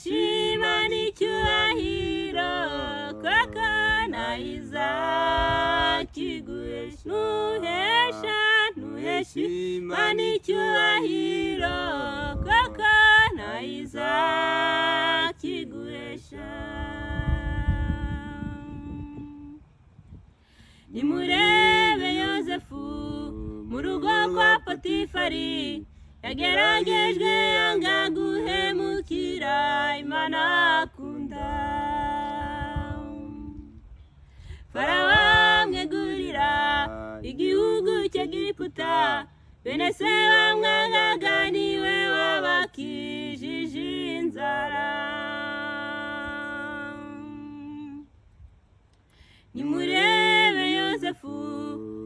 nuheshima n'icyubahiro koko nayiza kiguhesha nuheshima n'icyubahiro koko nayiza kiguhesha nimurebe Yozefu mu rugo kwa Potifari yageragejwe yanga guhemukira Imana akunda Farawo amwegurira igihugu cy'Egiputa bene se bamwangaga niwe wabakijije inzara nimurebe Yozefu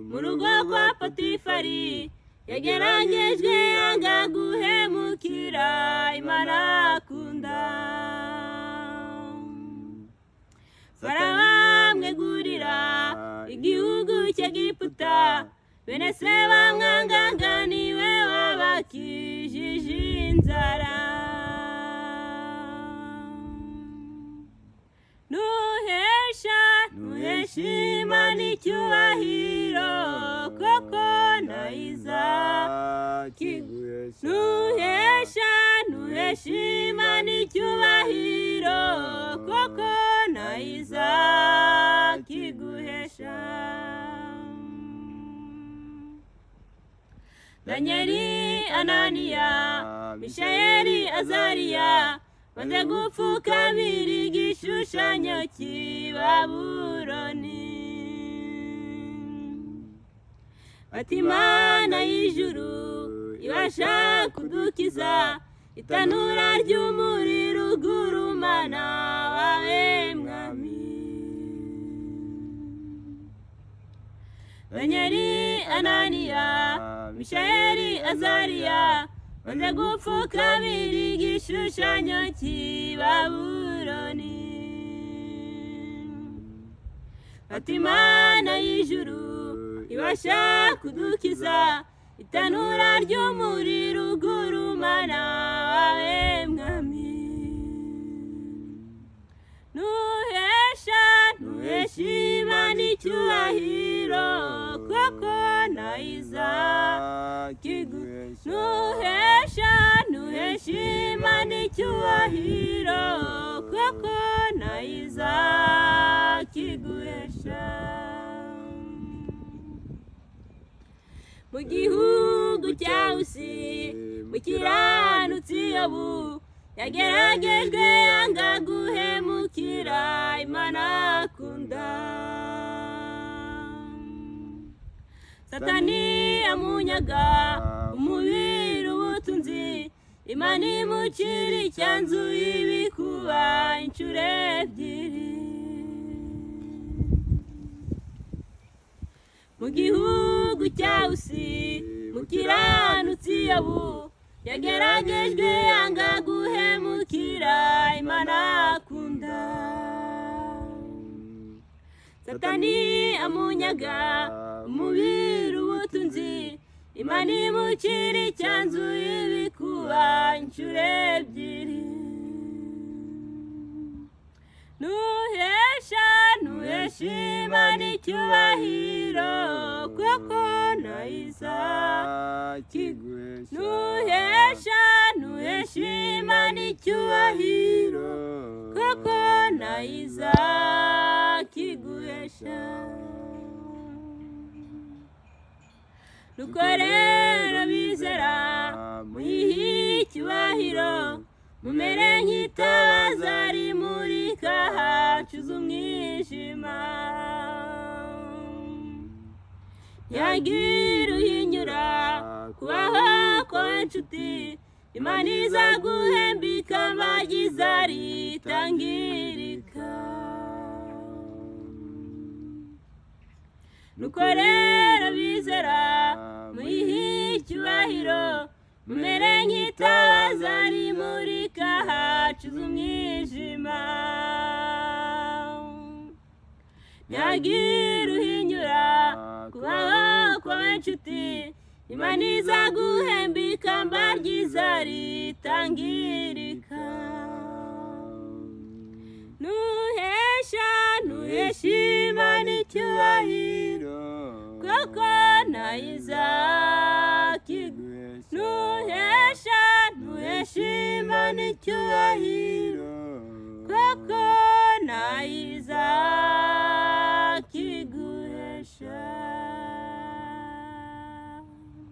mu rugo kwa Potifari yageragejwe yanga guhemukira Imana akunda Farawo amwegurira igihugu cy'Egiputa bene se bamwangaga niwe wabakijije inzara nuheshima n'icyubahiro koko nayiza kiguhesha nuheshima n'icyubahiro koko nayiza kiguhesha Danyeli Ananiya Mishayeli Azariya banze gupfukamira igishushanyo cy'i Babuloni bati Imana y'ijuru ibasha kudukiza itanura ry'umuriro ugurumana wawe mwami Danyeli Ananiya Mishayeli Azariya banze gupfukamira igishushanyo cy'i Babuloni bati Imana y'ijuru ibasha kudukiza itanura ry'umuriro ugurumana wawe mwami nuheshima n'icyubahiro koko nayiza nuheshima n'icyubahiro koko nayiza kiguhesha mu gihugu cya Usi mukiranutsi Yobu yageragejwe yanga guhemukira Imana akunda Satani amunyaga umubiri ubutunzi Imana imucira icyanzu ibikuba inshuro ebyiri mu gihugu cya Usi mukiranutsi Yobu yageragejwe yanga guhemukira Imana akunda Satani amunyaga umubiri ubutunzi Imana imucira icyanzu ibikuba inshuro ebyiri nuheshima n'icyubahiro koko nayiza kiguhesha nuheshima n'icyubahiro koko nayiza kiguhesha nuko rero bizera muyihe icyubahiro mumere nk'itabaza rimurika hacuze umwijima ntiyagira uhinyura kubaho kw'inshuti Imana izaguhemba ikambagiza ritangirika nuko rero bizera muyihe icyubahiro mumere nk'itabaza rimurika hacuze umwijima ntiyagira uhinyura kubaho kw'inshuti Imana izaguhemba ikamba ryiza ritangirika icyubahiro kuko ntayizakiguhesha nuhesha Imana icyubahiro